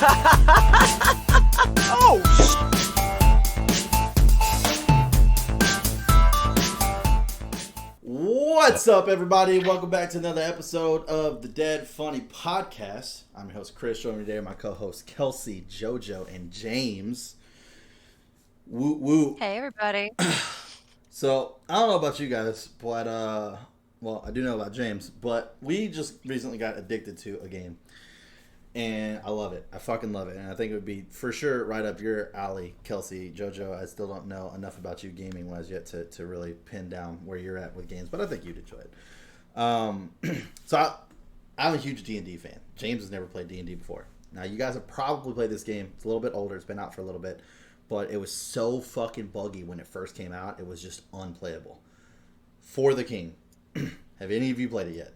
Oh, What's up, everybody? Welcome back to another episode of the Dead Funny Podcast. I'm your host, Chris. Joining me today are my co-hosts, Kelsey, JoJo, and James. Woo woo. Hey, everybody. So, I don't know about you guys, but, well, I do know about James, but we just recently got addicted to a game. And I love it. I fucking love it. And I think it would be for sure right up your alley, Kelsey. JoJo, I still don't know enough about you gaming wise yet to really pin down where you're at with games, but I think you'd enjoy it. So I'm a huge D&D fan. James has never played D&D before. Now, you guys have probably played this game. It's a little bit older. It's been out for a little bit. But it was so fucking buggy when it first came out. It was just unplayable. For the King. Have any of you played it yet?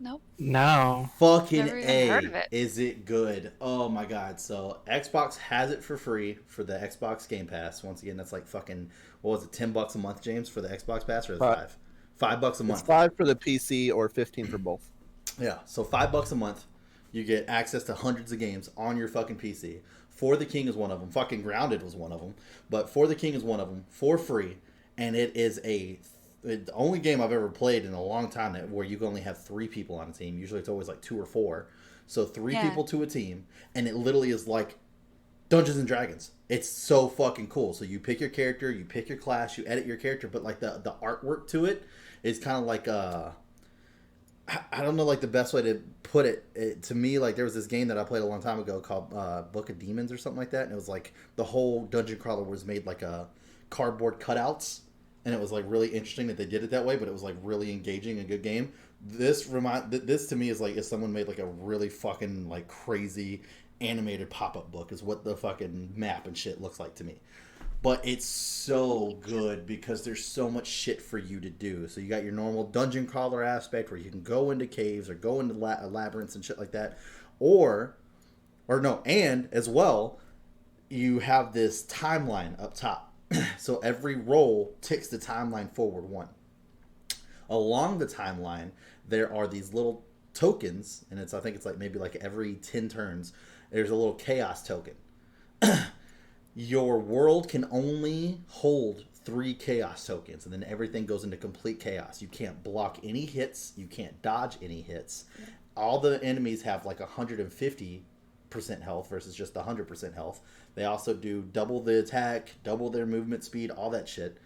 Nope. No. Fucking Never even A. heard of it. Is it good? Oh my god. So Xbox has it for free for the Xbox Game Pass. Once again, that's like fucking, what was it, $10 a month, James, for the Xbox Pass, or is it $5 a month? It's $5 for the PC or $15 for both. Yeah, so $5 a month, you get access to hundreds of games on your fucking PC. For the King is one of them. Fucking Grounded was one of them. But For the King is one of them for free, and it is the only game I've ever played in a long time where you can only have 3 people on a team. Usually it's always like 2 or 4. So 3 people to a team, and it literally is like Dungeons and Dragons. It's so fucking cool. So you pick your character, you pick your class, you edit your character, but like the artwork to it is kind of like I don't know like the best way to put it. To me, like there was this game that I played a long time ago called Book of Demons or something like that, and it was like the whole dungeon crawler was made like a cardboard cutouts. And it was like really interesting that they did it that way, but it was like really engaging, a good game. This to me is like if someone made like a really fucking like crazy animated pop-up book is what the fucking map and shit looks like to me. But it's so good because there's so much shit for you to do. So you got your normal dungeon crawler aspect where you can go into caves or go into labyrinths and shit like that, and as well, you have this timeline up top. So every roll ticks the timeline forward 1. Along the timeline, there are these little tokens, and I think it's like maybe like every 10 turns, there's a little chaos token. Your world can only hold 3 chaos tokens, and then everything goes into complete chaos. You can't block any hits. You can't dodge any hits. All the enemies have like 150% health versus just 100% health. They also do double the attack, double their movement speed, all that shit.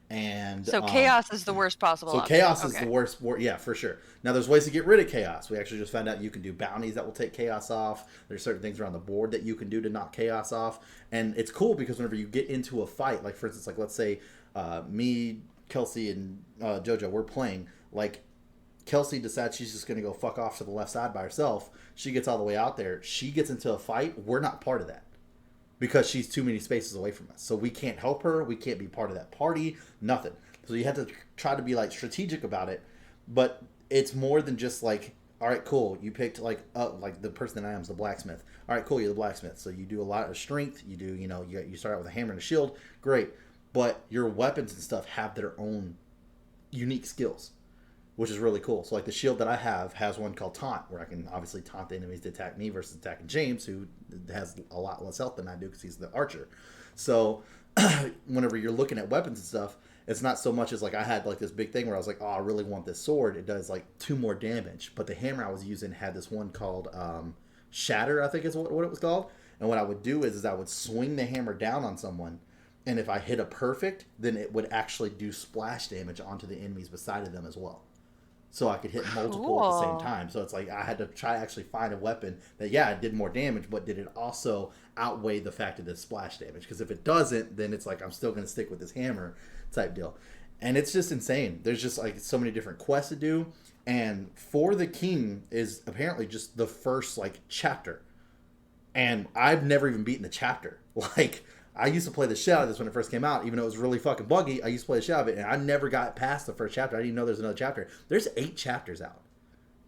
And so chaos is the worst possible. So chaos is the worst. Yeah, for sure. Now there's ways to get rid of chaos. We actually just found out you can do bounties that will take chaos off. There's certain things around the board that you can do to knock chaos off. And it's cool because whenever you get into a fight, like for instance, like let's say me, Kelsey, and JoJo, we're playing. Like Kelsey decides she's just going to go fuck off to the left side by herself. She gets all the way out there. She gets into a fight. We're not part of that. Because she's too many spaces away from us. So we can't help her. We can't be part of that party. Nothing. So you have to try to be like strategic about it. But it's more than just like, all right, cool. You picked like the person that I am is the blacksmith. All right, cool. You're the blacksmith. So you do a lot of strength. You do, you start out with a hammer and a shield. Great. But your weapons and stuff have their own unique skills, which is really cool. So like the shield that I have has one called Taunt, where I can obviously taunt the enemies to attack me versus attacking James, who has a lot less health than I do because he's the archer. So whenever you're looking at weapons and stuff, it's not so much as like I had like this big thing where I was like, oh, I really want this sword. It does like 2 more damage. But the hammer I was using had this one called Shatter, I think is what it was called. And what I would do is I would swing the hammer down on someone, and if I hit a perfect, then it would actually do splash damage onto the enemies beside of them as well. So I could hit multiple at the same time. So it's like I had to try to actually find a weapon that, yeah, it did more damage, but did it also outweigh the fact of the splash damage? Because if it doesn't, then it's like I'm still going to stick with this hammer type deal. And it's just insane. There's just like so many different quests to do. And For the King is apparently just the first like chapter. And I've never even beaten the chapter. Like, I used to play the shit out of this when it first came out, even though it was really fucking buggy. I used to play the shit out of it, and I never got past the first chapter. I didn't even know there's another chapter. There's 8 chapters out.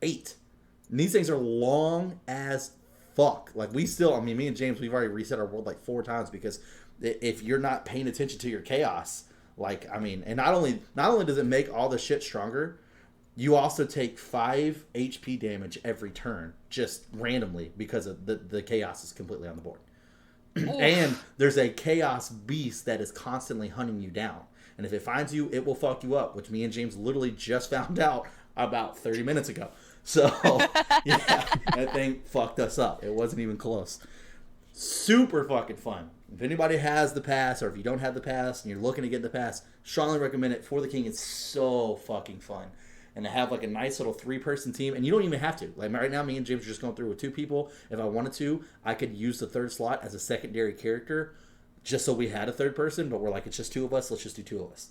8. And these things are long as fuck. Like, me and James, we've already reset our world like 4 times because if you're not paying attention to your chaos, like, I mean, and not only does it make all the shit stronger, You also take 5 HP damage every turn, just randomly, because of the chaos is completely on the board. And there's a chaos beast that is constantly hunting you down. And if it finds you, it will fuck you up, which me and James literally just found out about 30 minutes ago. So, yeah, that thing fucked us up. It wasn't even close. Super fucking fun. If anybody has the pass, or if you don't have the pass and you're looking to get the pass, strongly recommend it. For the King, it's so fucking fun. And to have like a nice little 3-person team, and you don't even have to. Like right now, me and James are just going through with 2 people. If I wanted to, I could use the 3rd slot as a secondary character, just so we had a 3rd person. But we're like, it's just 2 of us. Let's just do 2 of us.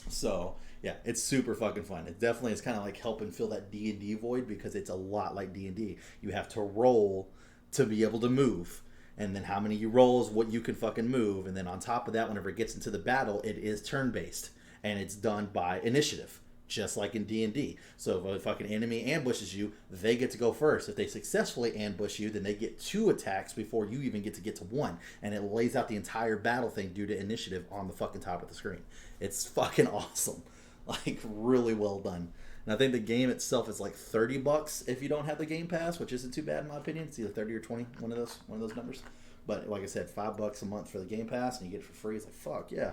So yeah, it's super fucking fun. It definitely is kind of like helping fill that D&D void, because it's a lot like D&D. You have to roll to be able to move. And then how many you roll is what you can fucking move. And then on top of that, whenever it gets into the battle, it is turn-based. And it's done by initiative, just like in D&D. So if a fucking enemy ambushes you, they get to go first. If they successfully ambush you, then they get 2 attacks before you even get to 1. And it lays out the entire battle thing due to initiative on the fucking top of the screen. It's fucking awesome. Like, really well done. And I think the game itself is like $30 if you don't have the Game Pass, which isn't too bad in my opinion. It's either 30 or 20, one of those numbers. But like I said, $5 a month for the Game Pass, and you get it for free. It's like, fuck yeah.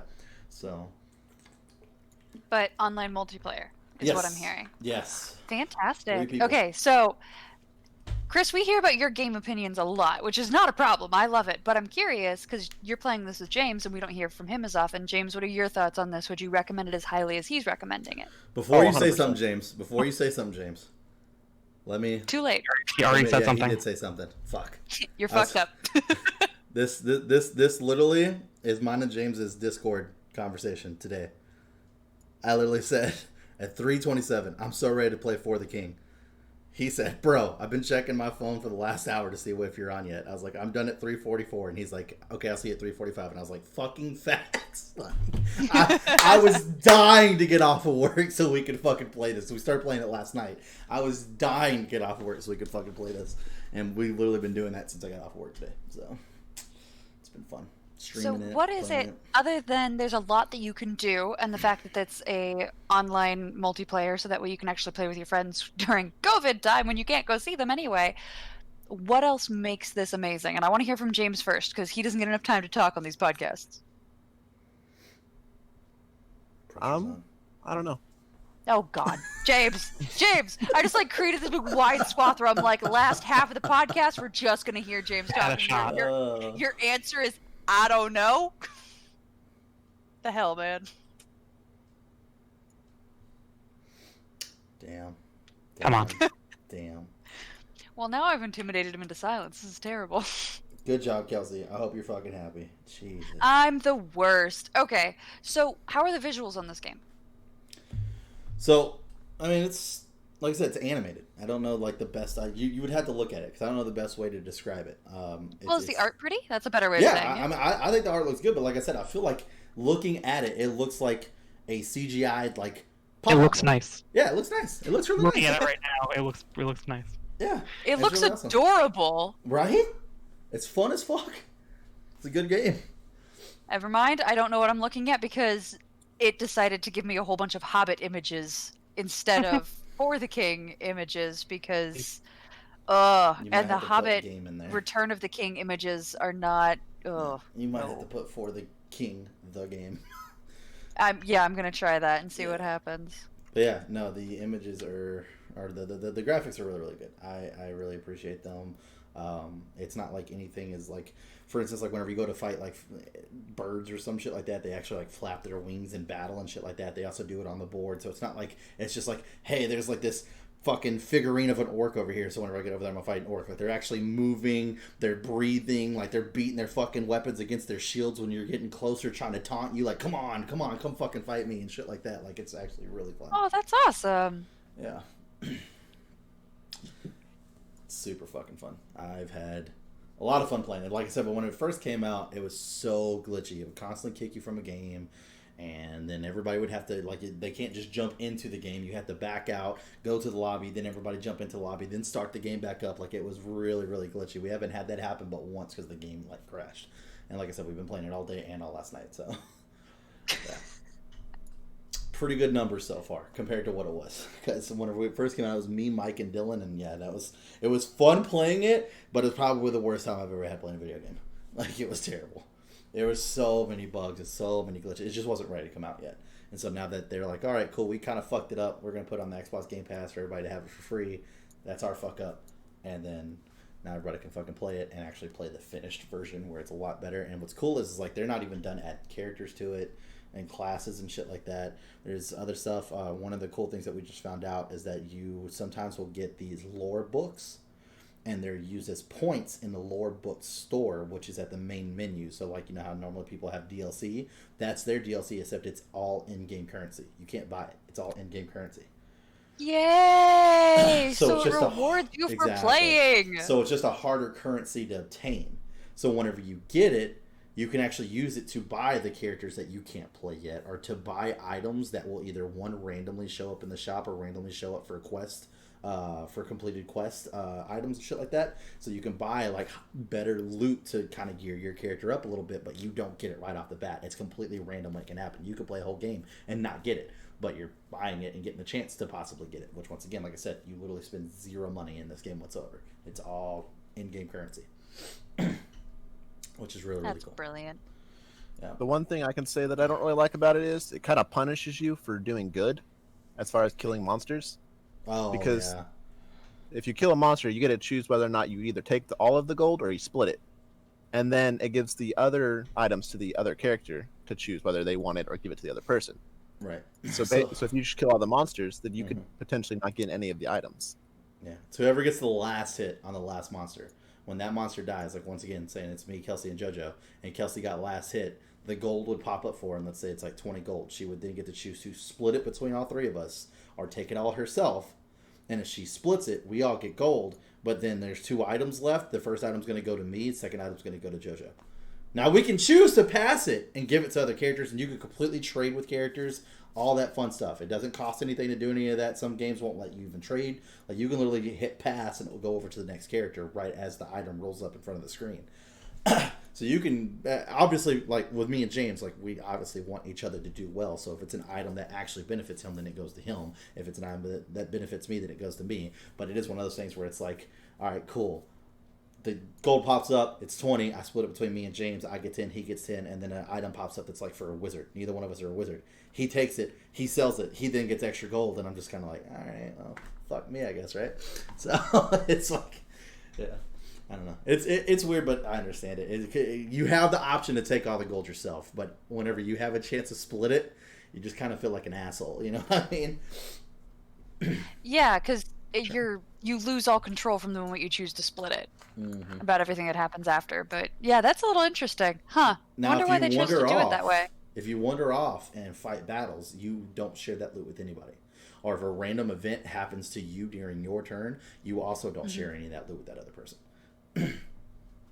So. But online multiplayer is what I'm hearing. Yes. Fantastic. Okay, so Chris, we hear about your game opinions a lot, which is not a problem. I love it. But I'm curious, because you're playing this with James, and we don't hear from him as often. James, what are your thoughts on this? Would you recommend it as highly as he's recommending it? Before you say something, James, let me... Too late. He already said something. He did say something. Fuck. You're fucked up. This literally is mine and James's Discord conversation today. I literally said, at 3:27, I'm so ready to play For the King. He said, bro, I've been checking my phone for the last hour to see if you're on yet. I was like, I'm done at 3:44. And he's like, okay, I'll see you at 3:45. And I was like, fucking facts. Like, I was dying to get off of work so we could fucking play this. So we started playing it last night. I was dying to get off of work so we could fucking play this. And we've literally been doing that since I got off of work today. So it's been fun. So what is it, other than there's a lot that you can do, and the fact that it's a online multiplayer, so that way you can actually play with your friends during COVID time when you can't go see them anyway, what else makes this amazing? And I want to hear from James first, because he doesn't get enough time to talk on these podcasts. I don't know. Oh God, James, I just like created this big wide swath where I'm like, last half of the podcast, we're just gonna hear James talking. Your answer is, I don't know. The hell, man. Damn. Come on. Damn. Well, now I've intimidated him into silence. This is terrible. Good job, Kelsey. I hope you're fucking happy. Jesus. I'm the worst. Okay, so how are the visuals on this game? So, I mean, it's, like I said, it's animated. I don't know, like, the best... You would have to look at it, because I don't know the best way to describe it. Is the art pretty? That's a better way of saying it. Yeah, I mean, I think the art looks good, but like I said, I feel like looking at it, it looks like a CGI'd, like... It looks nice. Yeah, it looks nice. It looks really Looking nice. at it right now, it looks nice. Yeah. It looks really adorable. Awesome. Right? It's fun as fuck. It's a good game. Never mind, I don't know what I'm looking at, because it decided to give me a whole bunch of Hobbit images instead of For the King images, because and the Hobbit Return of the King images are not you might have to put For the King the game. I'm gonna try that and see what happens. But yeah, no, the images are the graphics are really, really good. I really appreciate them. It's not like anything is like, for instance, like whenever you go to fight like birds or some shit like that, they actually like flap their wings in battle and shit like that. They also do it on the board, so it's not like it's just like, hey, there's like this fucking figurine of an orc over here, so whenever I get over there, I'm gonna fight an orc. Like, they're actually moving, they're breathing, like they're beating their fucking weapons against their shields when you're getting closer, trying to taunt you, like, come on, come fucking fight me and shit like that. Like, it's actually really fun. Oh, that's awesome. Yeah. Super fucking fun. I've had a lot of fun playing it. Like I said, but when it first came out, it was so glitchy. It would constantly kick you from a game, and then everybody would have to, like, they can't just jump into the game. You have to back out, go to the lobby, then everybody jump into the lobby, then start the game back up. Like, it was really, really glitchy. We haven't had that happen but once because the game, like, crashed. And like I said, we've been playing it all day and all last night, so yeah. pretty good numbers so far compared to what it was. Because whenever it first came out, it was me, Mike, and Dylan, and yeah, it was fun playing it, but it's probably the worst time I've ever had playing a video game. Like, it was terrible. There were so many bugs and so many glitches. It just wasn't ready to come out yet. And so now that they're like, all right, cool, we kind of fucked it up. We're going to put it on the Xbox Game Pass for everybody to have it for free. That's our fuck up. And then now everybody can fucking play it and actually play the finished version where it's a lot better. And what's cool is like they're not even done adding characters to it and classes and shit like that. There's other stuff. One of the cool things that we just found out is that you sometimes will get these lore books, and they're used as points in the lore book store, which is at the main menu. So like, you know how normally people have DLC? That's their DLC, except it's all in-game currency. You can't buy it. It's all in-game currency. Yay! So So it's it just rewards you for exactly. playing. So it's just a harder currency to obtain. So whenever you get it, you can actually use it to buy the characters that you can't play yet, or to buy items that will either one randomly show up in the shop or randomly show up for a quest, for completed quest items and shit like that. So you can buy like better loot to kind of gear your character up a little bit, but you don't get it right off the bat. It's completely random what can happen. You could play a whole game and not get it, but you're buying it and getting the chance to possibly get it, which once again, like I said, you literally spend zero money in this game whatsoever. It's all in-game currency. Which is really, really That's cool. brilliant. Yeah. The one thing I can say that I don't really like about it is it kind of punishes you for doing good as far as killing monsters. Oh, Because yeah. if you kill a monster, you get to choose whether or not you either take all of the gold or you split it. And then it gives the other items to the other character to choose whether they want it or give it to the other person. Right. So if you just kill all the monsters, then you could potentially not get any of the items. Yeah. So whoever gets the last hit on the last monster, when that monster dies, like once again, saying it's me, Kelsey, and JoJo, and Kelsey got last hit, the gold would pop up for her, and let's say it's like 20 gold. She would then get to choose to split it between all three of us, or take it all herself. And if she splits it, we all get gold, but then there's 2 items left. The first item's going to go to me, the second item's going to go to JoJo. Now we can choose to pass it and give it to other characters, and you can completely trade with characters, all that fun stuff. It doesn't cost anything to do any of that. Some games won't let you even trade. Like, you can literally hit pass and it will go over to the next character right as the item rolls up in front of the screen. So you can, obviously, like with me and James, like we obviously want each other to do well. So if it's an item that actually benefits him, then it goes to him. If it's an item that benefits me, then it goes to me. But it is one of those things where it's like, all right, cool. The gold pops up, it's 20, I split it between me and James, I get 10, he gets 10, and then an item pops up that's like for a wizard. Neither one of us are a wizard. He takes it, he sells it, he then gets extra gold, and I'm just kind of like, alright, well, fuck me, I guess, right? So, it's like, yeah, I don't know. It's weird, but I understand it. You have the option to take all the gold yourself, but whenever you have a chance to split it, you just kind of feel like an asshole, you know what I mean? Yeah, because you lose all control from the moment you choose to split it. Mm-hmm. About everything that happens after. But yeah, that's a little interesting. Huh. Now, Wonder if why you they chose to do wander it that way. If you wander off and fight battles, you don't share that loot with anybody. Or if a random event happens to you during your turn, you also don't share any of that loot with that other person.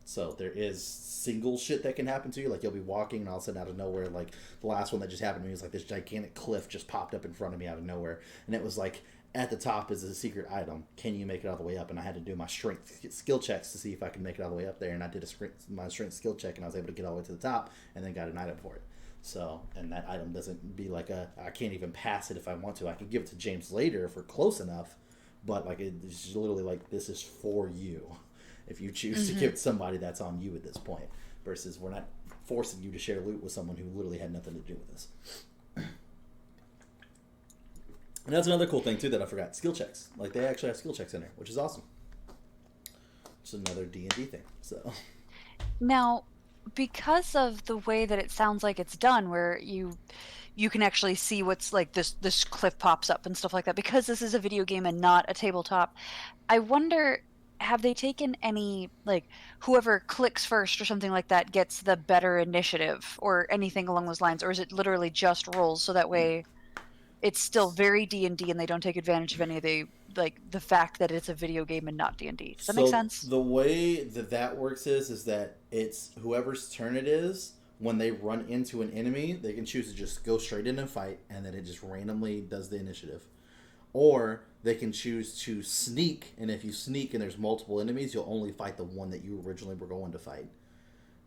So there is single shit that can happen to you. Like, you'll be walking and all of a sudden out of nowhere, like the last one that just happened to me was like this gigantic cliff just popped up in front of me out of nowhere. And it was like, at the top is a secret item. Can you make it all the way up? And I had to do my strength skill checks to see if I could make it all the way up there. And I did my strength skill check, and I was able to get all the way to the top, and then got an item for it. So, and that item doesn't be like I can't even pass it if I want to. I could give it to James later if we're close enough, but like it's literally like, this is for you. If you choose to give it somebody, that's on you at this point. Versus we're not forcing you to share loot with someone who literally had nothing to do with this. And that's another cool thing, too, that I forgot. Skill checks. Like, they actually have skill checks in there, which is awesome. It's another D&D thing, so. Now, because of the way that it sounds like it's done, where you can actually see what's like this cliff pops up and stuff like that, because this is a video game and not a tabletop, I wonder, have they taken any, like, whoever clicks first or something like that gets the better initiative or anything along those lines, or is it literally just rolls so that way it's still very D&D and they don't take advantage of any of the fact that it's a video game and not D&D? Does that make sense? The way that works is that it's whoever's turn it is, when they run into an enemy, they can choose to just go straight in and fight, and then it just randomly does the initiative. Or they can choose to sneak, and if you sneak and there's multiple enemies, you'll only fight the one that you originally were going to fight,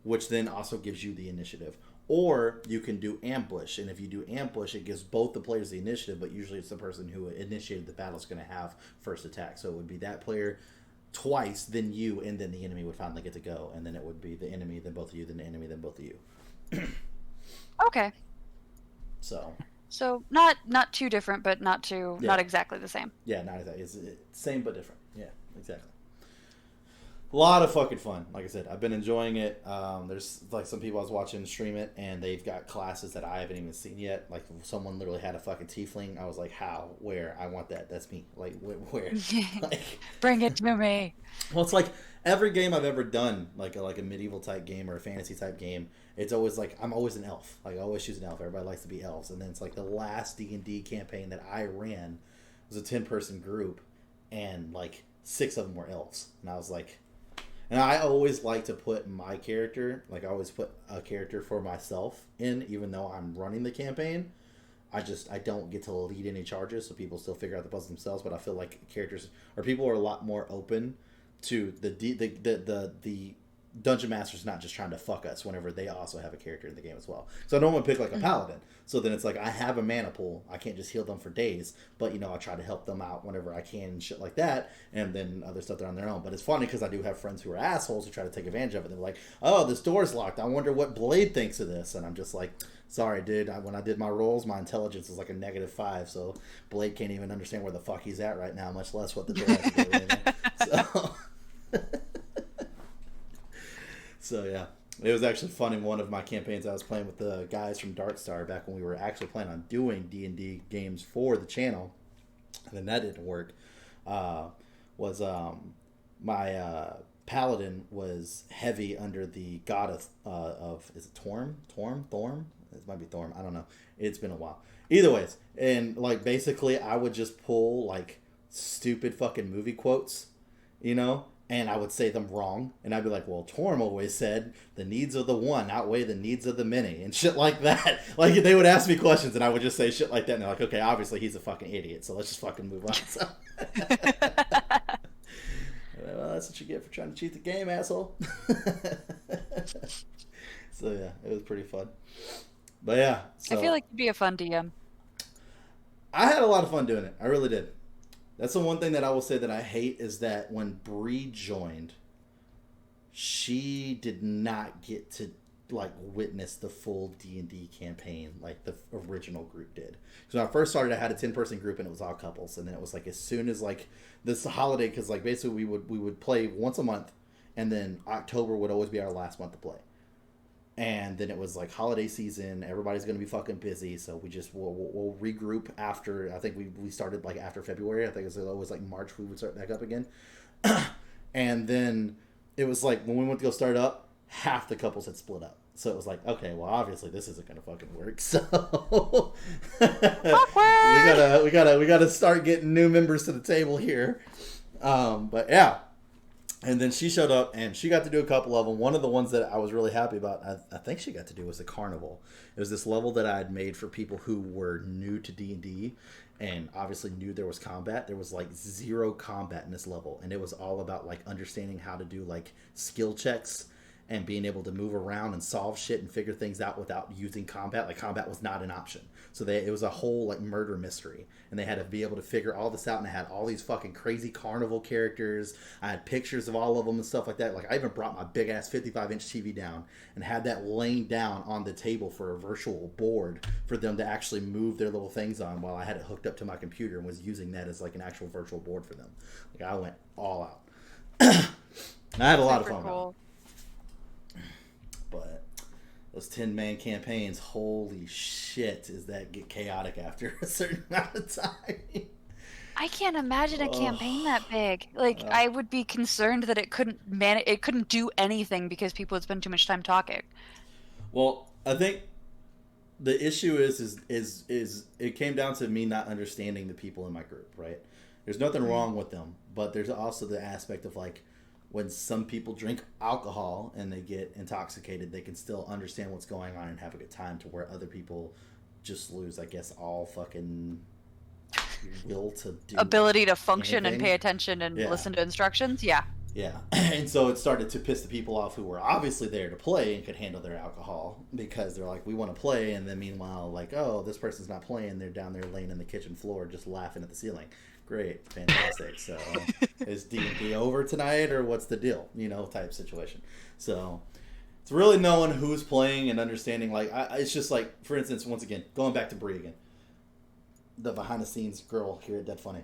which then also gives you the initiative. Or you can do ambush, and if you do ambush, it gives both the players the initiative, but usually it's the person who initiated the battle is going to have first attack. So it would be that player twice, then you, and then the enemy would finally get to go, and then it would be the enemy, then both of you, then the enemy, then both of you. Okay. So not too different, but not exactly the same. Yeah, not exactly. It's same but different. Yeah, exactly. A lot of fucking fun. Like I said, I've been enjoying it. There's like some people I was watching stream it, and they've got classes that I haven't even seen yet. Like someone literally had a fucking tiefling. I was like, how? Where? I want that. That's me. Like where? Like, bring it to me. Well, it's like every game I've ever done, like a medieval type game or a fantasy type game. It's always like I'm always an elf. Like I always choose an elf. Everybody likes to be elves. And then it's like the last D&D campaign that I ran was a 10-person group, and like 6 of them were elves. And I was like. And I always like to put my character, like I always put a character for myself in, even though I'm running the campaign. I don't get to lead any charges, so people still figure out the puzzle themselves. But I feel like characters or people are a lot more open to the dungeon master's not just trying to fuck us whenever they also have a character in the game as well. So I don't want to pick like a paladin. So then it's like I have a mana pool. I can't just heal them for days, but I try to help them out whenever I can and shit like that. And then other stuff they're on their own. But it's funny because I do have friends who are assholes who try to take advantage of it. They're like, oh, this door's locked. I wonder what Blade thinks of this. And I'm just like, sorry, dude. When I did my rolls, my intelligence is like a -5. So Blade can't even understand where the fuck he's at right now, much less what the door has to do with him. So... So yeah, it was actually fun in one of my campaigns. I was playing with the guys from Darkstar back when we were actually planning on doing D&D games for the channel, and then that didn't work. My paladin was heavy under the god of is it Thorm? It might be Thorm. I don't know. It's been a while. Either ways, and like basically, I would just pull like stupid fucking movie quotes, and I would say them wrong, and I'd be like, well, Torm always said the needs of the one outweigh the needs of the many, and shit like that. Like, they would ask me questions, and I would just say shit like that, and they're like, okay, obviously he's a fucking idiot, so let's just fucking move on. So. Well, that's what you get for trying to cheat the game, asshole. So, yeah, it was pretty fun. But, yeah. So, I feel like you'd be a fun DM. I had a lot of fun doing it. I really did. That's the one thing that I will say that I hate is that when Bree joined, she did not get to like witness the full D&D campaign like the original group did. So when I first started, I had a 10-person group and it was all couples, and then it was like as soon as like this holiday, because like basically we would play once a month, and then October would always be our last month to play. And then it was like holiday season. Everybody's going to be fucking busy. So we'll regroup after, I think we started like after February. I think it was always like March we would start back up again. And then it was like when we went to go start up, half the couples had split up. So it was like, okay, well obviously this isn't going to fucking work. So we gotta start getting new members to the table here. But yeah. And then she showed up, and she got to do a couple of them. One of the ones that I was really happy about, I think she got to do, was the Carnival. It was this level that I had made for people who were new to D&D, and obviously knew there was combat. There was, like, 0 combat in this level, and it was all about, like, understanding how to do, like, skill checks and being able to move around and solve shit and figure things out without using combat. Like, combat was not an option. So it was a whole, like, murder mystery. And they had to be able to figure all this out, and I had all these fucking crazy carnival characters. I had pictures of all of them and stuff like that. Like, I even brought my big-ass 55-inch TV down and had that laying down on the table for a virtual board for them to actually move their little things on while I had it hooked up to my computer and was using that as, like, an actual virtual board for them. Like, I went all out. I had a lot of fun. Cool. But those 10-man campaigns, holy shit, does that get chaotic after a certain amount of time. I can't imagine a campaign that big. Like, I would be concerned that it couldn't do anything because people would spend too much time talking. Well, I think the issue is it came down to me not understanding the people in my group, right? There's nothing wrong with them, but there's also the aspect of, like, when some people drink alcohol and they get intoxicated, they can still understand what's going on and have a good time, to where other people just lose, I guess, all fucking will to do ability to function anything. And pay attention and listen to instructions. Yeah. Yeah, and so it started to piss the people off who were obviously there to play and could handle their alcohol, because they're like, we want to play, and then meanwhile, like, oh, this person's not playing, they're down there laying in the kitchen floor just laughing at the ceiling. Great, fantastic. So is D&D over tonight, or what's the deal? You know, type situation. So it's really knowing who's playing and understanding, like, it's just like, for instance, once again, going back to Brie again, the behind the scenes girl here at Dead Funny.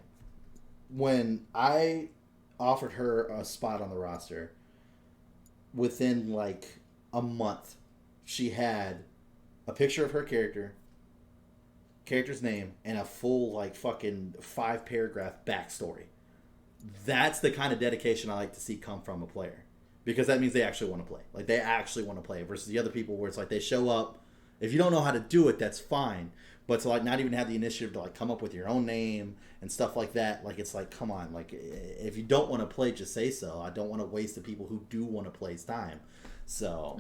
When I offered her a spot on the roster, within like a month, she had a picture of her character's name, and a full like fucking 5-paragraph backstory. That's the kind of dedication I like to see come from a player, because that means they actually want to play. Like, they actually want to play, versus the other people where it's like they show up. If you don't know how to do it, that's fine. But to like not even have the initiative to like come up with your own name and stuff like that, like, it's like, come on, like, if you don't want to play, just say so. I don't want to waste the people who do want to play's time. So,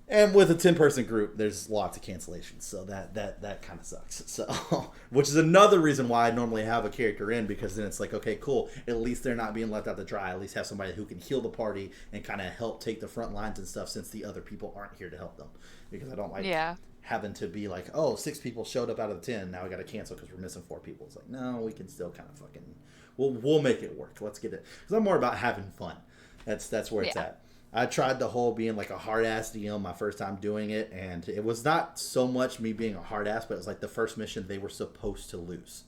and with a 10-person group, there's lots of cancellations, so that kind of sucks. So, which is another reason why I normally have a character in, because then it's like, okay, cool, at least they're not being left out to dry. At least have somebody who can heal the party and kind of help take the front lines and stuff, since the other people aren't here to help them. Because I don't like having to be like, oh, 6 people showed up out of the 10, now we got to cancel because we're missing 4 people. It's like, no, we can still kind of fucking, we'll make it work. Let's get it, because I'm more about having fun. That's where it's at. I tried the whole being like a hard ass DM my first time doing it, and it was not so much me being a hard ass, but it was like the first mission they were supposed to lose.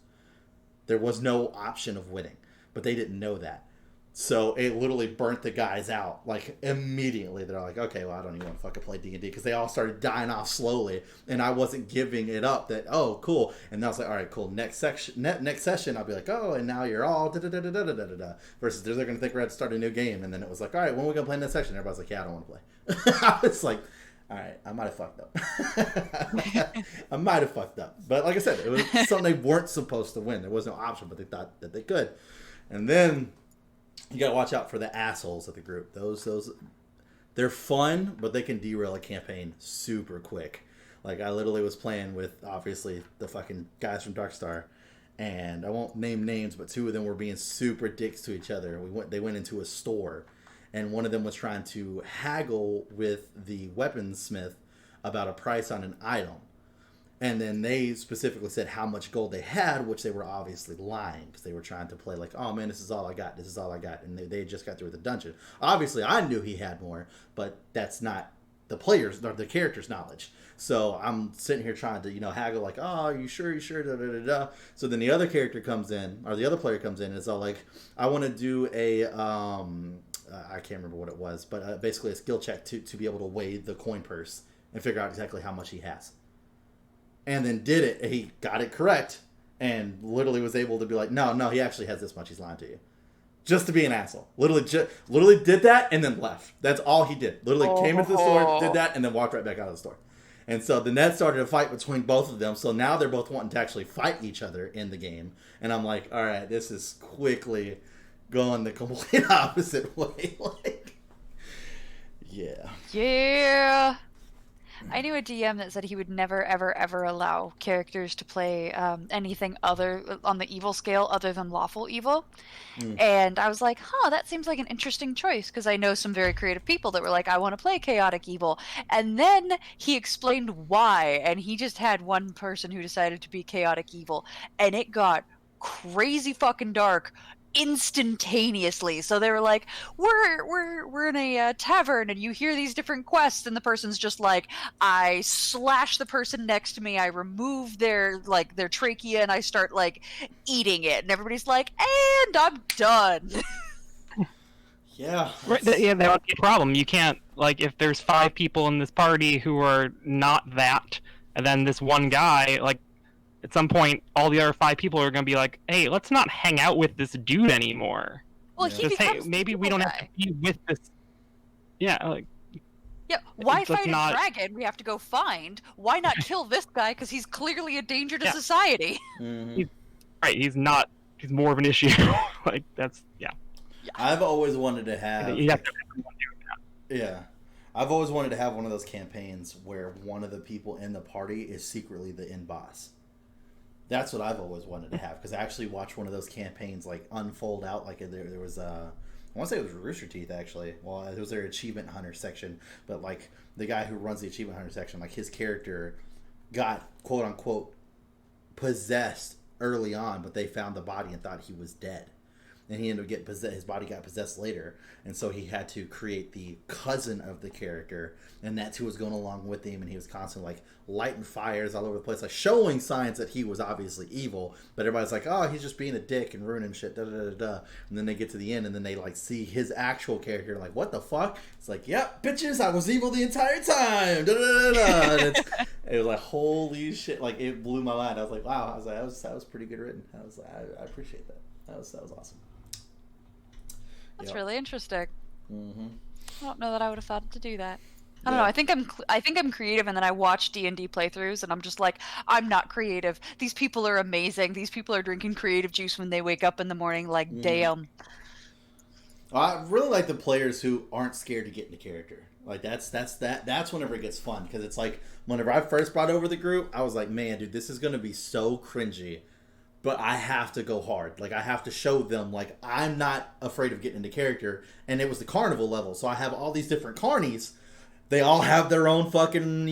There was no option of winning, but they didn't know that. So it literally burnt the guys out, like, immediately. They're like, okay, well, I don't even want to fucking play D&D, because they all started dying off slowly, and I wasn't giving it up that, oh, cool. And I was like, all right, cool, next session, I'll be like, oh, and now you're all da-da-da-da-da-da-da-da, versus they're going to think we're going to start a new game, and then it was like, all right, when are we going to play next section? Everybody's like, yeah, I don't want to play. I was like, all right, I might have fucked up. I might have fucked up. But like I said, it was something they weren't supposed to win. There was no option, but they thought that they could. And then you gotta watch out for the assholes of the group. Those, they're fun, but they can derail a campaign super quick. Like, I literally was playing with, obviously, the fucking guys from Darkstar, and I won't name names, but 2 of them were being super dicks to each other. They went into a store, and one of them was trying to haggle with the weaponsmith about a price on an item. And then they specifically said how much gold they had, which they were obviously lying, because they were trying to play like, oh man, this is all I got. And they just got through the dungeon. Obviously, I knew he had more, but that's not the player's or the character's knowledge. So I'm sitting here trying to, haggle like, oh, are you sure, da, da, da, da. So then the other character comes in, or the other player comes in, and it's all like, I want to do a, I can't remember what it was, but basically a skill check to be able to weigh the coin purse and figure out exactly how much he has. And then did it. He got it correct, and literally was able to be like, no, he actually has this much. He's lying to you, just to be an asshole. Literally did that and then left. That's all he did. Literally came into the store, did that, and then walked right back out of the store. And so then that started a fight between both of them. So now they're both wanting to actually fight each other in the game. And I'm like, all right, this is quickly going the complete opposite way. Like, yeah. I knew a DM that said he would never, ever, ever allow characters to play anything other on the evil scale other than lawful evil. And I was like, that seems like an interesting choice, because I know some very creative people that were like, I want to play chaotic evil. And then he explained why, and he just had one person who decided to be chaotic evil, and it got crazy fucking dark instantaneously. So they were like, we're in a tavern, and you hear these different quests, and the person's just like, I slash the person next to me, I remove their trachea, and I start like eating it, and everybody's like, and I'm done. Yeah. Yeah, that would be a problem. You can't, like, if there's 5 people in this party who are not that, and then this one guy, like, at some point, all the other 5 people are going to be like, hey, let's not hang out with this dude anymore. Well, Yeah. he Just, hey, becomes maybe we don't have to be with this. Yeah, like, yeah, why let's fight not- a dragon we have to go find? Why not kill this guy, because he's clearly a danger to Yeah. society? Mm-hmm. right, he's more of an issue. Like, that's, yeah. I've always wanted to have. You have to have everyone do that. Yeah. I've always wanted to have one of those campaigns where one of the people in the party is secretly the end boss. That's what I've always wanted to have, because I actually watched one of those campaigns like unfold out. Like there was I want to say it was Rooster Teeth actually. Well, it was their Achievement Hunter section, but like the guy who runs the Achievement Hunter section, like his character got quote unquote possessed early on, but they found the body and thought he was dead. And he ended up getting possessed. His body got possessed later, and so he had to create the cousin of the character, and that's who was going along with him. And he was constantly like lighting fires all over the place, like showing signs that he was obviously evil. But everybody's like, "Oh, he's just being a dick and ruining shit." Da da da da. And then they get to the end, and then they like see his actual character, like, "What the fuck?" It's like, "Yep, bitches, I was evil the entire time." Da da da da. And it was like, holy shit! Like it blew my mind. I was like, "Wow!" I was like, "That was pretty good written." I was like, "I appreciate that. That was awesome." That's really interesting. Mm-hmm. I don't know that I would have thought to do that. I don't know. I think I'm creative, and then I watch D&D playthroughs, and I'm just like, I'm not creative. These people are amazing. These people are drinking creative juice when they wake up in the morning. Like, damn. I really like the players who aren't scared to get into character. Like that's whenever it gets fun, because it's like whenever I first brought over the group, I was like, man, dude, this is gonna be so cringy. But I have to go hard. Like, I have to show them, like, I'm not afraid of getting into character. And it was the carnival level. So I have all these different carnies. They all have their own fucking,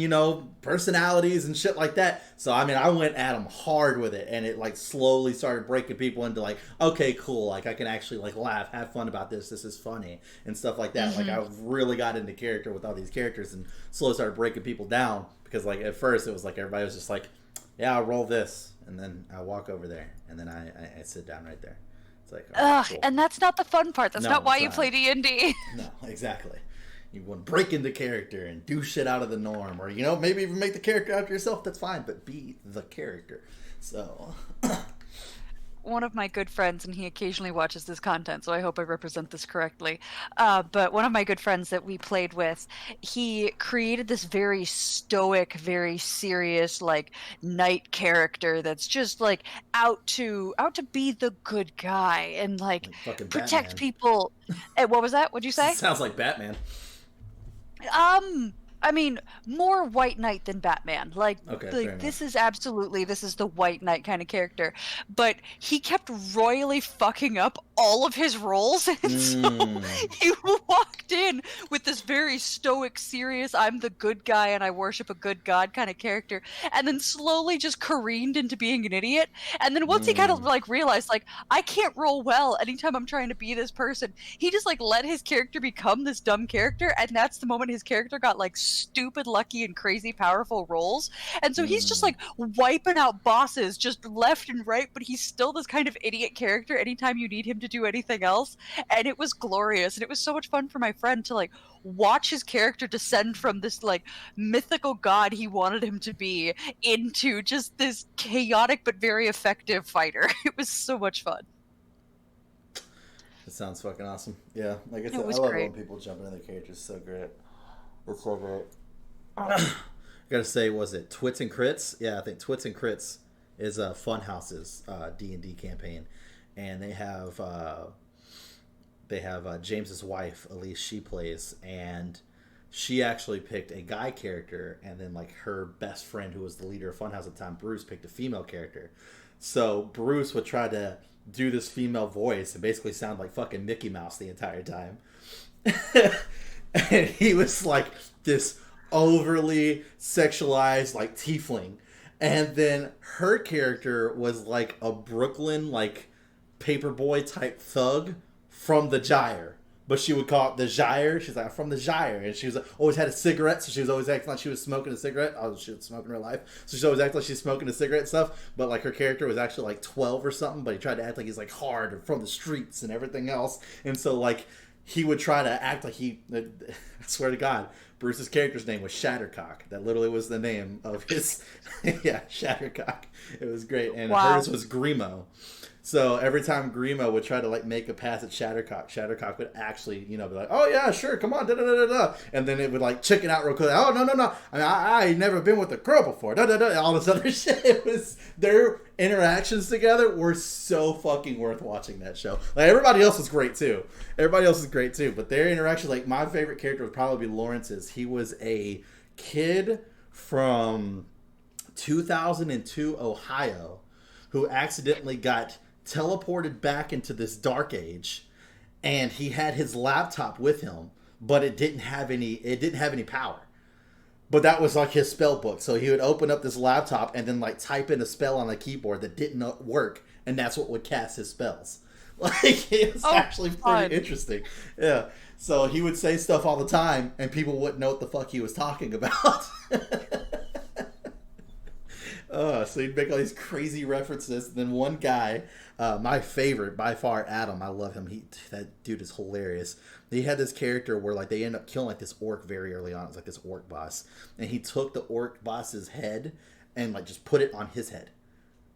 personalities and shit like that. So, I mean, I went at them hard with it. And it, like, slowly started breaking people into, like, okay, cool. Like, I can actually, like, laugh, have fun about this. This is funny. And stuff like that. Mm-hmm. Like, I really got into character with all these characters and slowly started breaking people down. Because, like, at first it was like everybody was just like, yeah, I'll roll this. And then I walk over there, and then I sit down right there. It's like, oh, cool. And that's not the fun part. That's not why you not. play D&D. No, exactly. You want to break into character and do shit out of the norm, or maybe even make the character out yourself. That's fine, but be the character. So, one of my good friends, and he occasionally watches this content, so I hope I represent this correctly. But one of my good friends that we played with, he created this very stoic, very serious, like, knight character that's just like out to be the good guy and like protect Batman. People. What was that? What'd you say? Sounds like Batman. I mean, more White Knight than Batman. Like this is the White Knight kind of character. But he kept royally fucking up all of his roles. And so he walked in with this very stoic, serious, I'm the good guy and I worship a good god kind of character. And then slowly just careened into being an idiot. And then once he kind of like realized, like, I can't roll well anytime I'm trying to be this person, he just like let his character become this dumb character. And that's the moment his character got like stupid lucky and crazy powerful rolls, and so he's just like wiping out bosses just left and right, but he's still this kind of idiot character anytime you need him to do anything else. And it was glorious, and it was so much fun for my friend to like watch his character descend from this like mythical god he wanted him to be into just this chaotic but very effective fighter. It was so much fun. It sounds fucking awesome. Yeah, like I said, I love when people jump into their characters. It's so great. It's so great. I gotta say, was it Twits and Crits? Yeah, I think Twits and Crits is Funhouse's D&D campaign, and they have James's wife, Elise. She plays, and she actually picked a guy character, and then like her best friend, who was the leader of Funhouse at the time, Bruce, picked a female character. So Bruce would try to do this female voice and basically sound like fucking Mickey Mouse the entire time. And he was like this overly sexualized like tiefling, and then her character was like a Brooklyn like paperboy type thug from the Gyre, but she would call it the Gyre. She's like, I'm from the Gyre, and she was always had a cigarette, so she was always acting like she was smoking a cigarette. Oh, she was smoking in her life, so she's always acting like she's smoking a cigarette and stuff. But like her character was actually like 12 or something, but he tried to act like he's like hard and from the streets and everything else, and so like he would try to act like I swear to God, Bruce's character's name was Shattercock. That literally was the name of his, yeah, Shattercock. It was great. And hers was Grimo. So every time Grimo would try to like make a pass at Shattercock, Shattercock would actually, be like, "Oh yeah, sure, come on, da da da da," and then it would like chicken out real quick. "Oh no, I mean, I ain't never been with a girl before." Da da da, all this other shit. It was their interactions together were so fucking worth watching that show. Like everybody else was great too. But their interaction, like my favorite character would probably be Lawrence's. He was a kid from 2002 Ohio who accidentally got teleported back into this dark age, and he had his laptop with him, but it didn't have any power. But that was like his spell book. So he would open up this laptop and then like type in a spell on a keyboard that didn't work, and that's what would cast his spells. Like, it's actually pretty interesting. Yeah. So he would say stuff all the time, and people wouldn't know what the fuck he was talking about. So he'd make all these crazy references. And then one guy, my favorite by far, Adam, I love him. That dude is hilarious. He had this character where like they end up killing like this orc very early on. It's like this orc boss, and he took the orc boss's head and like just put it on his head.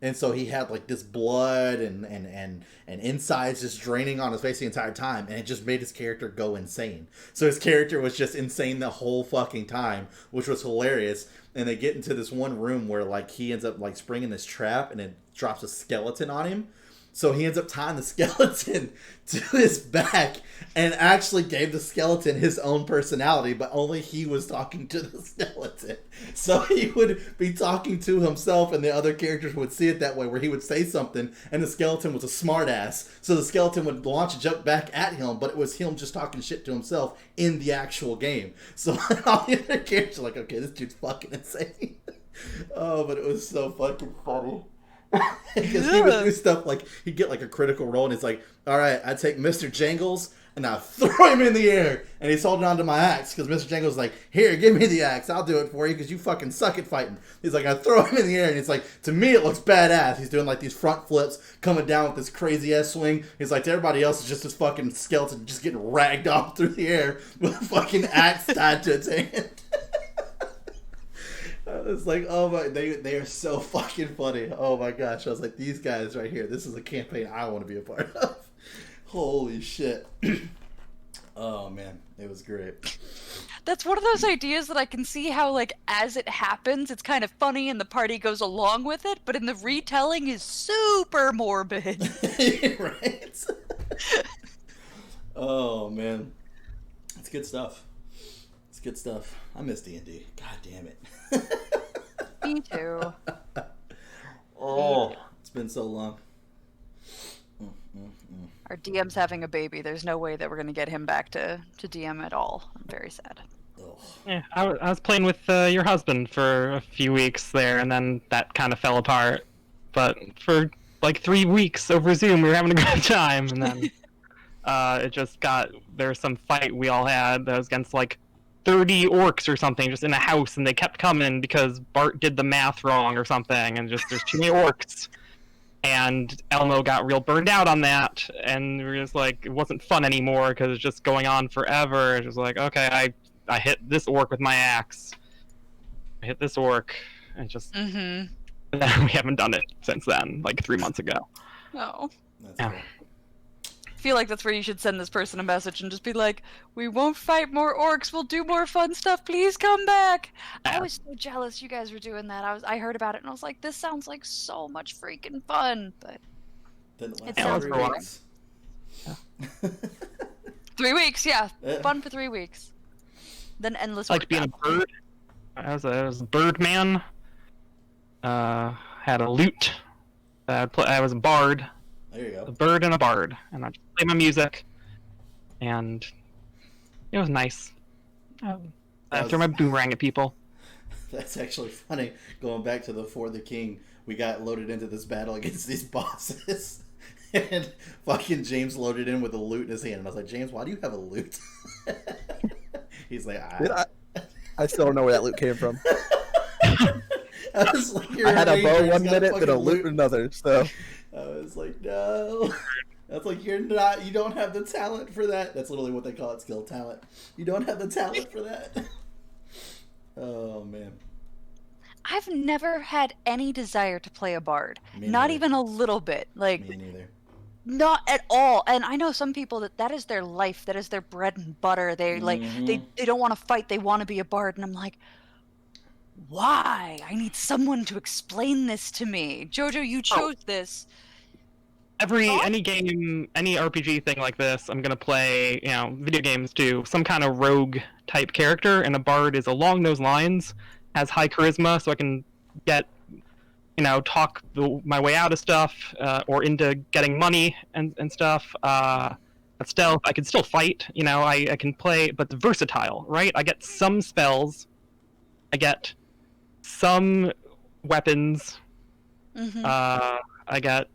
And so he had like this blood and insides just draining on his face the entire time, and it just made his character go insane. So his character was just insane the whole fucking time, which was hilarious. And they get into this one room where like he ends up like springing this trap, and it drops a skeleton on him. So he ends up tying the skeleton to his back and actually gave the skeleton his own personality, but only he was talking to the skeleton. So he would be talking to himself, and the other characters would see it that way, where he would say something and the skeleton was a smartass. So the skeleton would launch a joke back at him, but it was him just talking shit to himself in the actual game. So all the other characters are like, okay, this dude's fucking insane. Oh, but it was so fucking funny. Because he would do stuff like, he'd get like a critical roll, and he's like, all right, I take Mr. Jangles and I throw him in the air, and he's holding on to my axe because Mr. Jangles is like, here, give me the axe, I'll do it for you because you fucking suck at fighting. He's like, I throw him in the air, and it's like, to me it looks badass. He's doing like these front flips, coming down with this crazy ass swing. He's like, to everybody else, it's just this fucking skeleton just getting ragged off through the air with a fucking axe tied to its hand. It's like, oh my, they are so fucking funny. Oh my gosh. I was like, these guys right here, this is a campaign I want to be a part of. Holy shit. Oh man, it was great. That's one of those ideas that I can see how, like, as it happens, it's kind of funny and the party goes along with it, but in the retelling is super morbid. Right? Oh man. It's good stuff. It's good stuff. I miss D&D. God damn it. Me too. Oh, it's been so long. Our DM's having a baby. There's no way that we're going to get him back to DM at all. I'm very sad. Yeah, I was playing with your husband for a few weeks there, and then that kind of fell apart. But for like 3 weeks over Zoom, we were having a good time, and then it just got, there was some fight we all had that was against like 30 orcs or something just in a house, and they kept coming because Bart did the math wrong or something, and just there's too many orcs. And Elmo got real burned out on that, and we were just like, it wasn't fun anymore because it's just going on forever. It was like, okay, I hit this orc with my axe. I hit this orc, and just and then we haven't done it since then, like 3 months ago. Oh. That's Yeah. cool. I feel like that's where you should send this person a message and just be like, we won't fight more orcs, we'll do more fun stuff, please come back. I was so jealous you guys were doing that. I heard about it and I was like, this sounds like so much freaking fun. But Didn't last It sounds 3 boring. weeks. 3 weeks, yeah. Yeah. Fun for 3 weeks. Then endless Like work being a back. bird. I was a bird man. Had a lute. I was a bard. There you A go. bird and a bard, and I just play my music, and it was nice. I threw my boomerang at people. That's actually funny. Going back to the For the King, we got loaded into this battle against these bosses. And fucking James loaded in with a lute in his hand. And I was like, James, why do you have a lute? He's like, I still don't know where that loot came from. I was like, you're I had a ranger, bow he's one got minute, then a fucking loot another. So I was like, no. That's like, you don't have the talent for that. That's literally what they call it, skill talent. You don't have the talent for that. Oh, man. I've never had any desire to play a bard. Me Not neither. even a little bit. Like, Me neither. not at all. And I know some people that is their life, that is their bread and butter. They like they don't want to fight, they want to be a bard, and I'm like, why? I need someone to explain this to me. JoJo, you chose this. Any game, any RPG thing like this, I'm gonna play, video games too, some kind of rogue type character, and a bard is along those lines, has high charisma, so I can get talk my way out of stuff, or into getting money and stuff. But stealth, I can still fight. I can play, but the versatile, right? I get some spells, I get some weapons. Mm-hmm. I got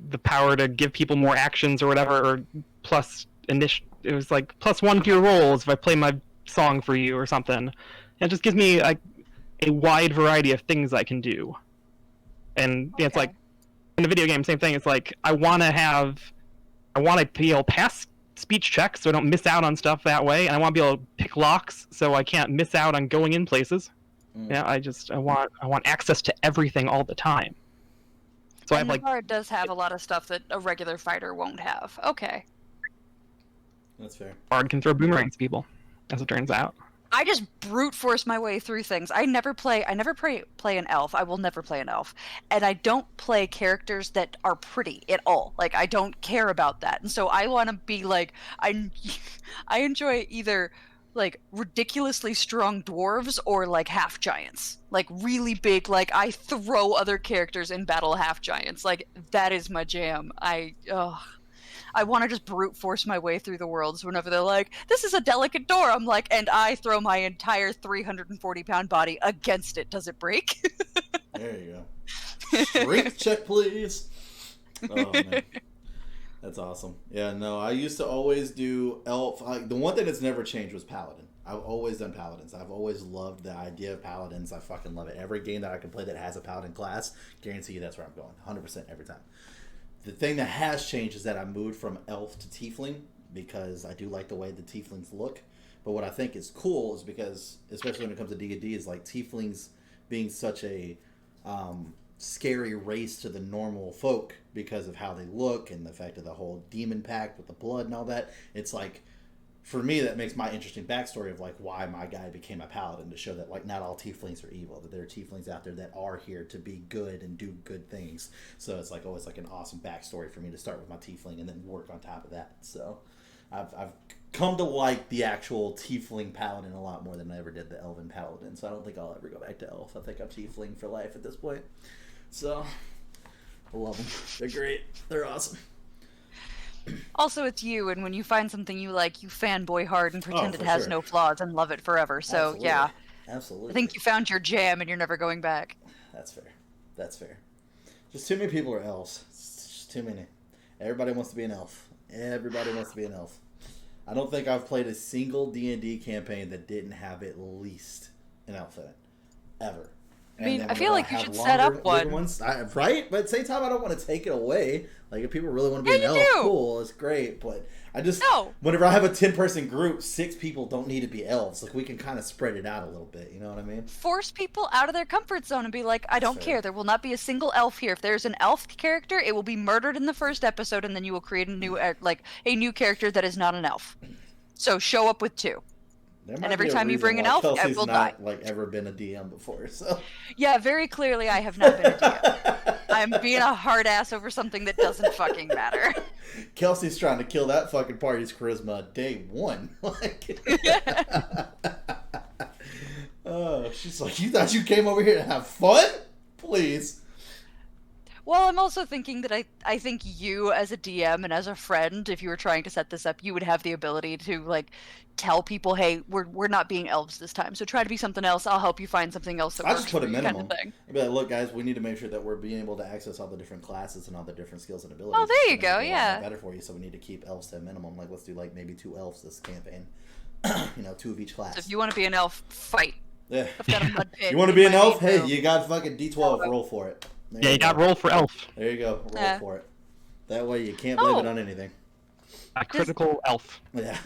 the power to give people more actions or whatever, or plus it was like +1 to your rolls if I play my song for you or something. It just gives me a wide variety of things I can do. And it's like in a video game, same thing. It's like I want to be able to pass speech checks so I don't miss out on stuff that way, and I want to be able to pick locks so I can't miss out on going in places. Yeah, I want access to everything all the time. So and the bard does have a lot of stuff that a regular fighter won't have. Okay. That's fair. Bard can throw boomerangs at people, as it turns out. I just brute force my way through things. I never play an elf. I will never play an elf. And I don't play characters that are pretty at all. Like, I don't care about that. And so I want to be like, I enjoy either like ridiculously strong dwarves or like half giants. Like really big, like I throw other characters in battle half giants. Like that is my jam. I want to just brute force my way through the worlds whenever they're like, this is a delicate door. I'm like, and I throw my entire 340-pound body against it. Does it break? There you go. Strength check, please. Oh, man. That's awesome. Yeah, no, I used to always do elf. The one thing that's never changed was paladin. I've always done paladins. I've always loved the idea of paladins. I fucking love it. Every game that I can play that has a paladin class, guarantee you that's where I'm going. 100% every time. The thing that has changed is that I moved from elf to tiefling because I do like the way the tieflings look. But what I think is cool is because, especially when it comes to D&D, is like tieflings being such a scary race to the normal folk because of how they look and the fact of the whole demon pact with the blood and all that. It's like, for me, that makes my interesting backstory of like why my guy became a paladin, to show that like not all tieflings are evil, that there are tieflings out there that are here to be good and do good things. So it's like always like an awesome backstory for me to start with my tiefling and then work on top of that. So I've come to like the actual tiefling paladin a lot more than I ever did the elven paladin. So I don't think I'll ever go back to elf. I think I'm tiefling for life at this point. So I love them. They're great. They're awesome. Also, it's you, and when you find something you like, you fanboy hard and pretend it has sure. no flaws and love it forever. So, Absolutely. yeah. Absolutely. I think you found your jam and you're never going back. That's fair. That's fair. Just too many people are elves. It's just too many. Everybody wants to be an elf. Everybody wants to be an elf. I don't think I've played a single D&D campaign that didn't have at least an elf in it. Ever. I mean, I feel like you should set up one. Right? But at the same time, I don't want to take it away. Like, if people really want to be an elf, cool, it's great. But I just, whenever I have a 10-person group, 6 people don't need to be elves. Like, we can kind of spread it out a little bit. You know what I mean? Force people out of their comfort zone and be like, I don't care. There will not be a single elf here. If there's an elf character, it will be murdered in the first episode, and then you will create a new character that is not an elf. So show up with 2. And every time you bring an elf, it will die. Like ever been a DM before, so yeah, very clearly I have not been a DM. I'm being a hard ass over something that doesn't fucking matter. Kelsey's trying to kill that fucking party's charisma day 1. Like, oh, she's like, you thought you came over here to have fun? Please. Well, I'm also thinking that I think you as a DM and as a friend, if you were trying to set this up, you would have the ability to like tell people, hey, we're not being elves this time, so try to be something else. I'll help you find something else that works. I just put a minimum. Kind of thing. I'd be like, look, guys, we need to make sure that we're being able to access all the different classes and all the different skills and abilities. Oh, there you go. Yeah. Better for you, so we need to keep elves to a minimum. Like, let's do like maybe 2 elves this campaign. 2 of each class. So if you want to be an elf, fight. Yeah. I've got a mud pit. You want to be an elf? Hey, you got fucking D12. Roll for it. There you got roll for elf. There you go. Roll for it. That way you can't blame it on anything. A critical elf. Yeah.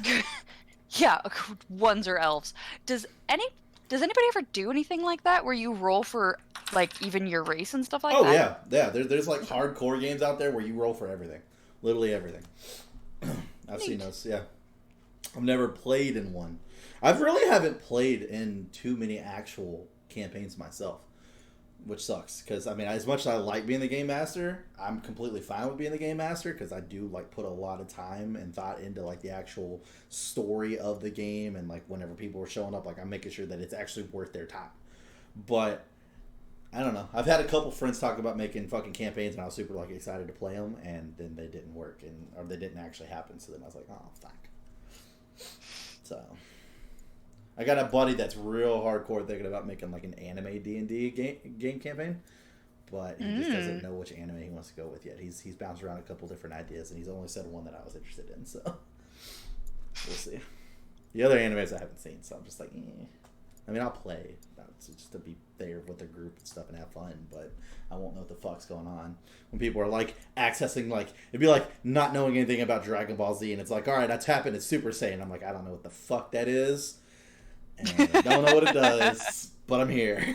Yeah, ones are elves. Does anybody ever do anything like that where you roll for like even your race and stuff like that? Oh yeah, yeah. There's like hardcore games out there where you roll for everything, literally everything. I've seen those. Yeah, I've never played in one. I really haven't played in too many actual campaigns myself, which sucks because I mean, as much as I like being the game master, I'm completely fine with being the game master because I do like put a lot of time and thought into like the actual story of the game, and like whenever people are showing up, like I'm making sure that it's actually worth their time. But I don't know. I've had a couple friends talk about making fucking campaigns, and I was super like excited to play them, and then they didn't work, or they didn't actually happen. So then I was like, oh fuck. So I got a buddy that's real hardcore thinking about making like an anime D&D game campaign, but he just doesn't know which anime he wants to go with yet. He's bounced around a couple different ideas, and he's only said one that I was interested in. So we'll see. The other animes I haven't seen, so I'm just like, eh. I mean, I'll play just to be there with the group and stuff and have fun, but I won't know what the fuck's going on. When people are like accessing, like, it'd be like not knowing anything about Dragon Ball Z, and it's like, all right, I tap into Super Saiyan. I'm like, I don't know what the fuck that is, and I don't know what it does, but I'm here.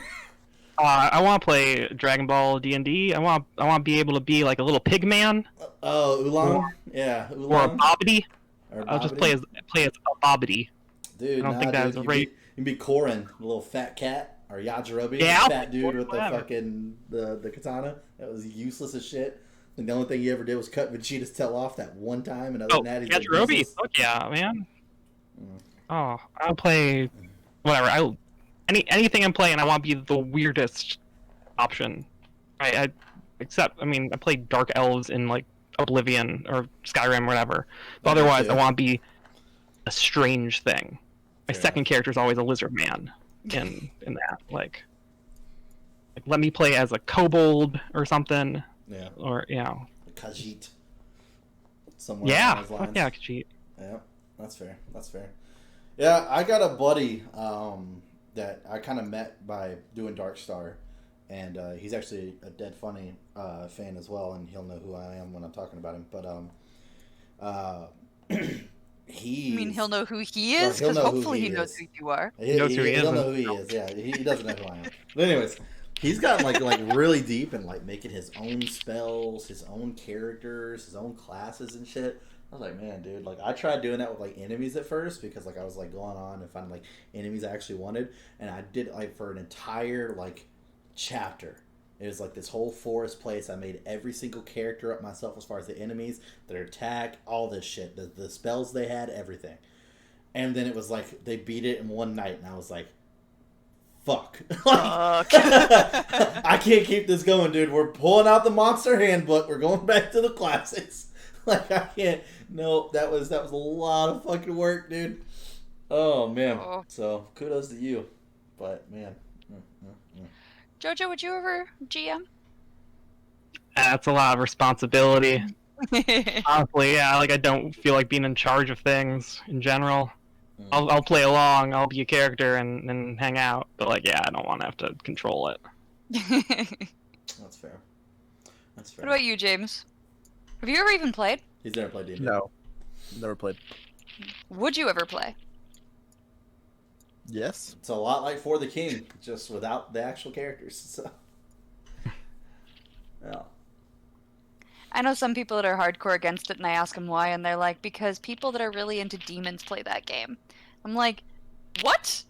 I want to play Dragon Ball D&D. I want to be able to be like a little pig man. Oh, Oolong? Yeah, Oolong. Or a Bobbity. Or I'll just play as a Bobbity. Dude, I don't think that is a You can be Korin, the little fat cat, or Yajirobe, Yeah, the fat dude with whatever. the fucking the katana. That was useless as shit. And the only thing he ever did was cut Vegeta's tail off that one time, and other than that, he's like Yajirobe. useless. Fuck yeah, man. Oh, I'll play whatever. Anything I'm playing, I want to be the weirdest option. I played Dark Elves in like Oblivion or Skyrim or whatever. But otherwise, I want to be a strange thing. My second character is always a lizard man in that. Like let me play as a kobold or something. Yeah. Or Khajiit. Somewhere along those lines. Yeah, Khajiit. Yeah, that's fair. That's fair. Yeah, I got a buddy that I kind of met by doing Darkstar, and he's actually a Dead Funny fan as well, and he'll know who I am when I'm talking about him. But You mean he'll know who he is? Well, Because hopefully he knows who you are. He knows who he is. He'll know who he is. Yeah, he doesn't know who I am. But anyways, he's gotten like really deep and like making his own spells, his own characters, his own classes and shit. I was like, man, dude, like I tried doing that with like enemies at first because like I was like going on and finding like enemies I actually wanted, and I did like for an entire like chapter. It was like this whole forest place. I made every single character up myself as far as the enemies, their attack, all this shit, the spells they had, everything. And then it was like they beat it in one night, and I was like, fuck. I can't keep this going, dude. We're pulling out the Monster Handbook. We're going back to the classics. Like, I can't. No, that was a lot of fucking work, dude. Oh, man. So, kudos to you. But, man. JoJo, would you ever GM? That's a lot of responsibility. Honestly, yeah, like I don't feel like being in charge of things in general. I'll play along, I'll be a character and hang out, but like, yeah, I don't want to have to control it. That's fair. That's fair. What about you, James? Have you ever even played? He's never played D&D. No, never played. Would you ever play? Yes. It's a lot like For the King, just without the actual characters. So, yeah. I know some people that are hardcore against it, and I ask them why, and they're like, because people that are really into demons play that game. I'm like, what?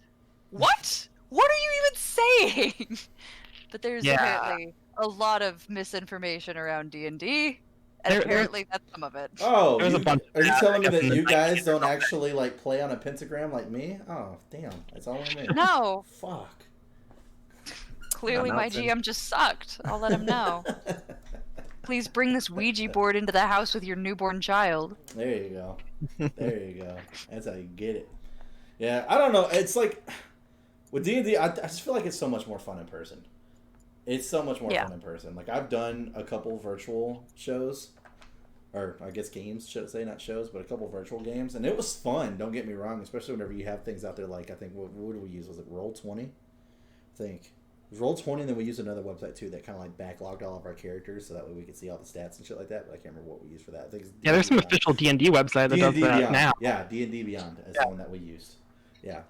What? What are you even saying? But there's apparently a lot of misinformation around D&D, and apparently that's some of it. Oh, There's a bunch are you telling me that you guys kids don't actually like play on a pentagram like me? Oh, damn, that's all I mean. No. Fuck. Clearly my GM just sucked. I'll let him know. Please bring this Ouija board into the house with your newborn child. There you go. There you go. That's how you get it. Yeah, I don't know. It's like with D&D, I just feel like it's so much more fun in person. It's so much more fun in person. Like I've done a couple virtual shows, or I guess games, should I say, not shows, but a couple virtual games, and it was fun. Don't get me wrong, especially whenever you have things out there like I think what did we use? Was it Roll20? I think. It was Roll20, and then we used another website too that kind of like backlogged all of our characters, so that way we could see all the stats and shit like that. But I can't remember what we used for that. I think it's Yeah, there's some official D&D website that does that Beyond. now. Yeah, D&D Beyond is the one that we used. Yeah.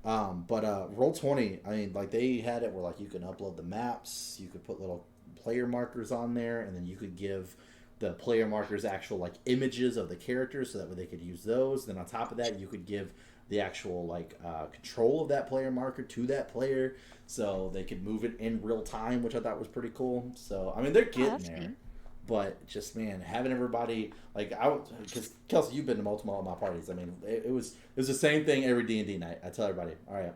But Roll20, I mean, like they had it where like you can upload the maps, you could put little player markers on there, and then you could give the player markers actual like images of the characters, so that way they could use those. Then on top of that, you could give the actual like control of that player marker to that player, so they could move it in real time, which I thought was pretty cool. So I mean, they're getting there. Good. But just, man, having everybody, like, because Kelsey, you've been to multiple of my parties. I mean, it was the same thing every D&D night. I tell everybody, all right,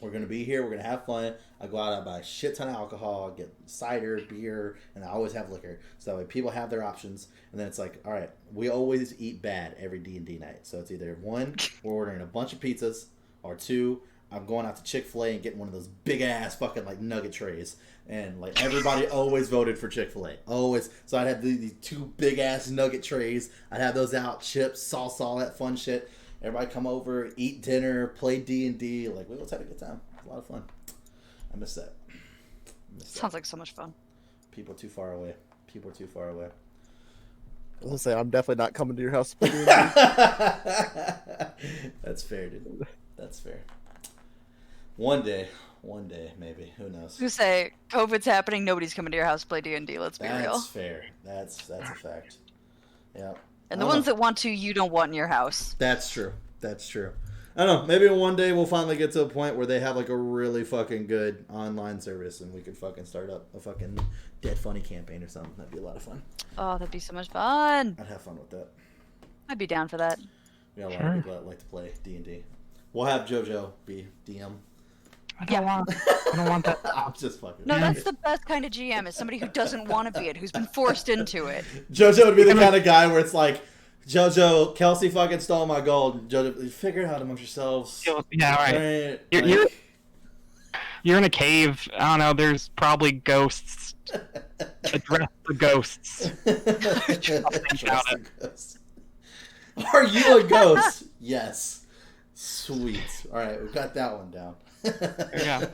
We're going to be here. We're going to have fun. I go out, I buy a shit ton of alcohol, I get cider, beer, and I always have liquor. So that way people have their options. And then it's like, all right, we always eat bad every D&D night. So it's either one, we're ordering a bunch of pizzas, or two, I'm going out to Chick-fil-A and getting one of those big-ass fucking, like, nugget trays. And, like, everybody always voted for Chick-fil-A. Always. So I'd have these two big-ass nugget trays. I'd have those out, chips, salsa, all that fun shit. Everybody come over, eat dinner, play D&D. Like, we always had a good time. It was a lot of fun. I miss that. Sounds like so much fun. People are too far away. People are too far away. I was gonna say I'm definitely not coming to your house. That's fair, dude. That's fair. One day, maybe. Who knows? Who say COVID's happening? Nobody's coming to your house to play D&D. Let's be real. That's fair. That's a fact. Yeah. And the ones that want to, you don't want in your house. That's true. That's true. I don't know. Maybe one day we'll finally get to a point where they have like a really fucking good online service, and we could fucking start up a fucking Dead Funny campaign or something. That'd be a lot of fun. Oh, that'd be so much fun. I'd have fun with that. I'd be down for that. We got a lot of people that like to play D&D. We'll have JoJo be DM. I don't want that. I'm just fucking. No, that's the best kind of GM, is somebody who doesn't want to be it, who's been forced into it. JoJo would be the kind of guy where it's like, JoJo, Kelsey fucking stole my gold. JoJo, figure it out amongst yourselves. Yeah, right. You're in a cave. I don't know. There's probably ghosts. Address the ghosts. Are you a ghost? Yes. Sweet. All right, we've got that one down. Yeah.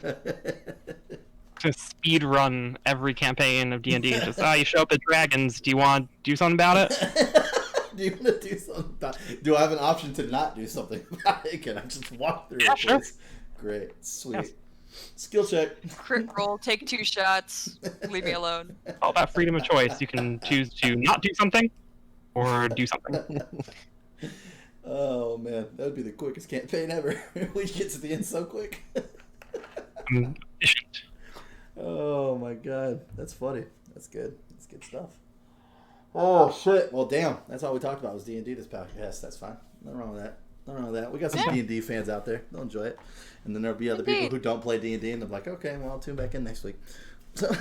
Just speed run every campaign of D&D. Just you show up at dragons. Do you want to do something about it? Do you want to do something about it? Do I have an option to not do something about it? Can I just walk through it, sure. please? Great. Sweet. Yes. Skill check. Crit roll, take 2 shots, leave me alone. All about freedom of choice. You can choose to not do something or do something. Oh man, that would be the quickest campaign ever. We get to the end so quick. Efficient. Oh my god, that's funny. That's good. That's good stuff. Oh shit. Well, damn. That's all we talked about was D&D this podcast. That's fine. Nothing wrong with that. Nothing wrong with that. We got some D&D fans out there. They'll enjoy it. And then there'll be other people who don't play D&D, and they're like, okay, well, I'll tune back in next week. So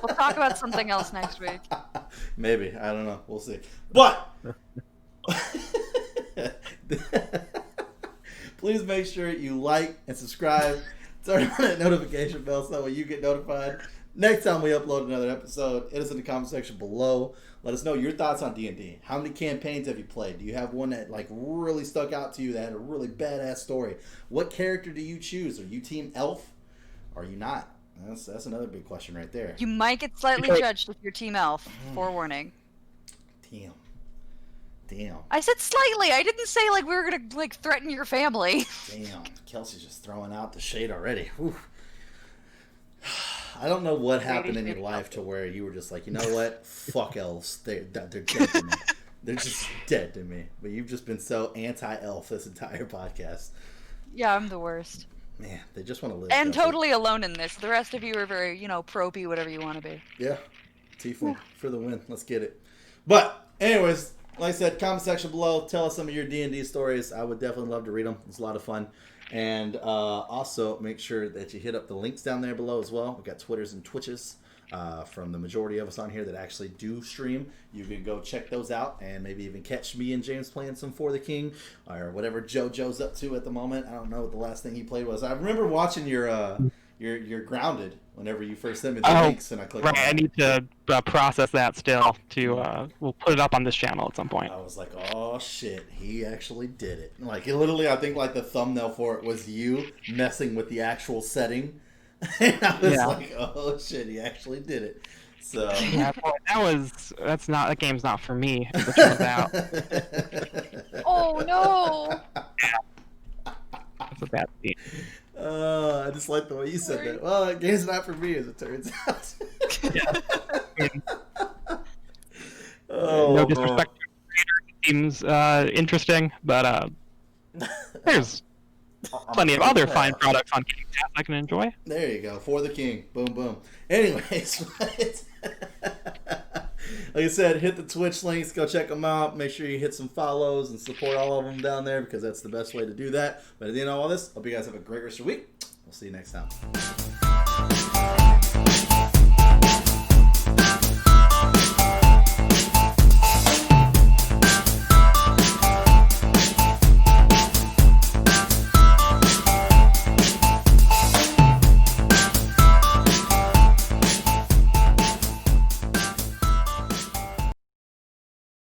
We'll talk about something else next week. Maybe. I don't know. We'll see. But please make sure you like and subscribe. Turn on that notification bell so that way you get notified next time we upload another episode. Hit us in the comment section below. Let us know your thoughts on D&D. How many campaigns have you played? Do you have one that like really stuck out to you that had a really badass story? What character do you choose? Are you team elf? Or are you not? That's another big question right there. You might get slightly judged if you're team elf. Forewarning. Damn. I said slightly. I didn't say like we were gonna like threaten your family. Damn. Kelsey's just throwing out the shade already. Whew. I don't know what happened in your life to where you were just like, you know what? Fuck elves. They're dead to me. They're just dead to me. But you've just been so anti-elf this entire podcast. Yeah, I'm the worst. Man, they just want to live. And totally alone in this. The rest of you are very, pro-y, whatever you want to be. Yeah. Tiefling for the win. Let's get it. But, anyways, like I said, comment section below. Tell us some of your D&D stories. I would definitely love to read them. It's a lot of fun. And also make sure that you hit up the links down there below as well. We've got Twitters and Twitches from the majority of us on here that actually do stream. You can go check those out and maybe even catch me and James playing some For the King or whatever JoJo's up to at the moment. I don't know what the last thing he played was. I remember watching your Grounded whenever you first sent me the links and I clicked on it. I need to process that still. We'll put it up on this channel at some point. I was like, oh shit, he actually did it. Like, it literally, I think like the thumbnail for it was you messing with the actual setting. And I was like, oh shit, he actually did it. So yeah, boy, that game's not for me. As it turns out. Oh no! That's a bad game. I just like the way you said that. Well, that game's not for me, as it turns out. No disrespect to the creator. It seems interesting, but there's plenty of other fine products on Game Pass I can enjoy. There you go. For the King. Boom, boom. Anyways, Like I said, hit the Twitch links. Go check them out. Make sure you hit some follows and support all of them down there because that's the best way to do that. But at the end of all this, hope you guys have a great rest of your week. We'll see you next time.